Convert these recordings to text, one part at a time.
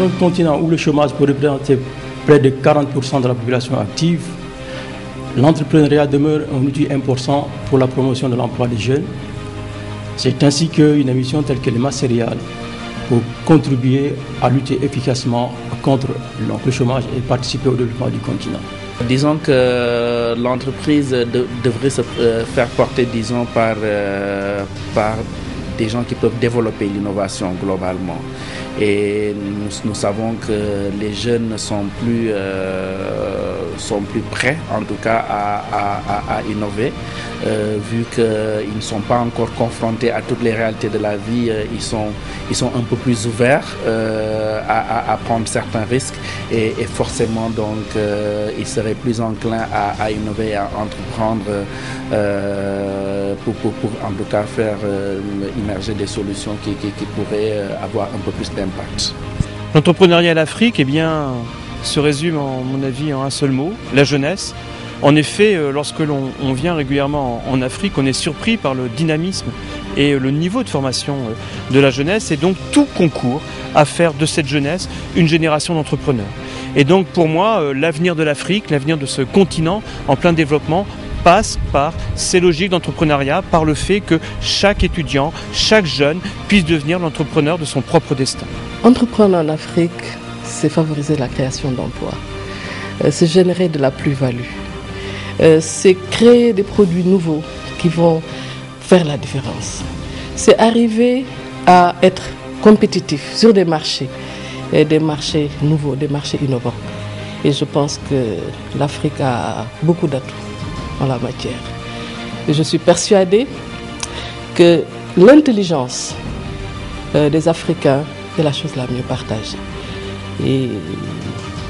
un continent où le chômage peut représenter près de 40% de la population active, l'entrepreneuriat demeure un outil important pour la promotion de l'emploi des jeunes. C'est ainsi qu'une émission telle que les masses céréales pour contribuer à lutter efficacement contre le chômage et participer au développement du continent. Disons que l'entreprise devrait se faire porter, disons, par des gens qui peuvent développer l'innovation globalement. Et nous savons que les jeunes sont plus prêts, en tout cas, à innover, vu qu'ils ne sont pas encore confrontés à toutes les réalités de la vie. Ils sont un peu plus ouverts à prendre certains risques et forcément, donc, ils seraient plus enclins à innover, à entreprendre pour en tout cas faire émerger des solutions qui pourraient avoir un peu plus d'impact. L'entrepreneuriat en Afrique, se résume, à mon avis, en un seul mot, la jeunesse. En effet, lorsque l'on vient régulièrement en Afrique, on est surpris par le dynamisme et le niveau de formation de la jeunesse, et donc tout concourt à faire de cette jeunesse une génération d'entrepreneurs. Et donc pour moi, l'avenir de l'Afrique, l'avenir de ce continent en plein développement, passe par ces logiques d'entrepreneuriat, par le fait que chaque étudiant, chaque jeune puisse devenir l'entrepreneur de son propre destin. Entreprendre en Afrique, c'est favoriser la création d'emplois, c'est générer de la plus-value, c'est créer des produits nouveaux qui vont faire la différence. C'est arriver à être compétitif sur des marchés nouveaux, des marchés innovants. Et je pense que l'Afrique a beaucoup d'atouts en la matière. Et je suis persuadée que l'intelligence des Africains est la chose la mieux partagée. Et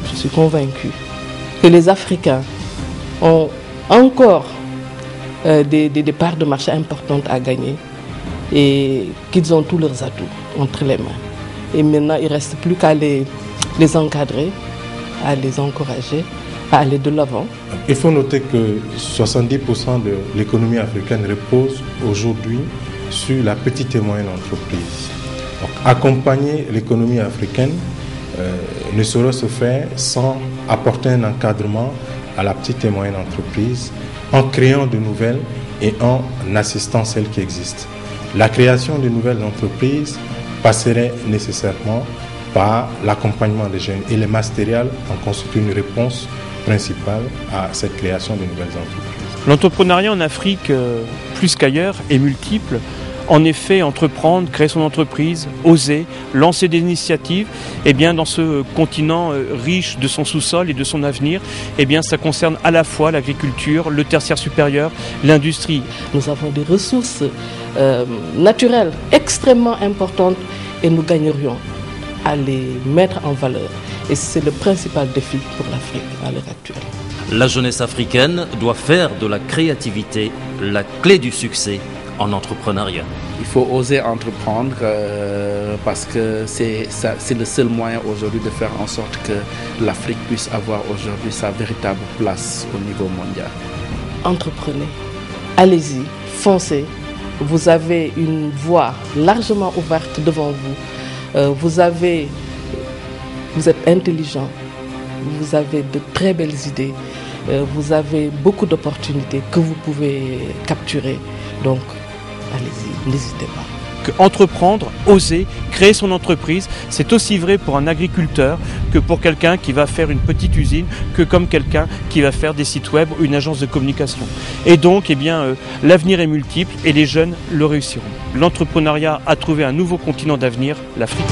je suis convaincue que les Africains ont encore des parts de marché importantes à gagner et qu'ils ont tous leurs atouts entre les mains. Et maintenant, il ne reste plus qu'à les encadrer, à les encourager, à aller de l'avant. Il faut noter que 70% de l'économie africaine repose aujourd'hui sur la petite et moyenne entreprise. Donc, accompagner l'économie africaine ne saurait se faire sans apporter un encadrement à la petite et moyenne entreprise, en créant de nouvelles et en assistant celles qui existent. La création de nouvelles entreprises passerait nécessairement par l'accompagnement des jeunes, et les matériels en constituent une réponse principale à cette création de nouvelles entreprises. L'entrepreneuriat en Afrique, plus qu'ailleurs, est multiple. En effet, entreprendre, créer son entreprise, oser, lancer des initiatives, dans ce continent riche de son sous-sol et de son avenir, ça concerne à la fois l'agriculture, le tertiaire supérieur, l'industrie. Nous avons des ressources naturelles extrêmement importantes et nous gagnerions à les mettre en valeur. Et c'est le principal défi pour l'Afrique à l'heure actuelle. La jeunesse africaine doit faire de la créativité la clé du succès en entrepreneuriat. Il faut oser entreprendre parce que c'est le seul moyen aujourd'hui de faire en sorte que l'Afrique puisse avoir aujourd'hui sa véritable place au niveau mondial. Entreprenez, allez-y, foncez. Vous avez une voie largement ouverte devant vous. Vous êtes intelligent, vous avez de très belles idées, vous avez beaucoup d'opportunités que vous pouvez capturer. Donc, allez-y, n'hésitez pas. Entreprendre, oser, créer son entreprise, c'est aussi vrai pour un agriculteur que pour quelqu'un qui va faire une petite usine, que comme quelqu'un qui va faire des sites web ou une agence de communication. Et donc, l'avenir est multiple et les jeunes le réussiront. L'entrepreneuriat a trouvé un nouveau continent d'avenir, l'Afrique.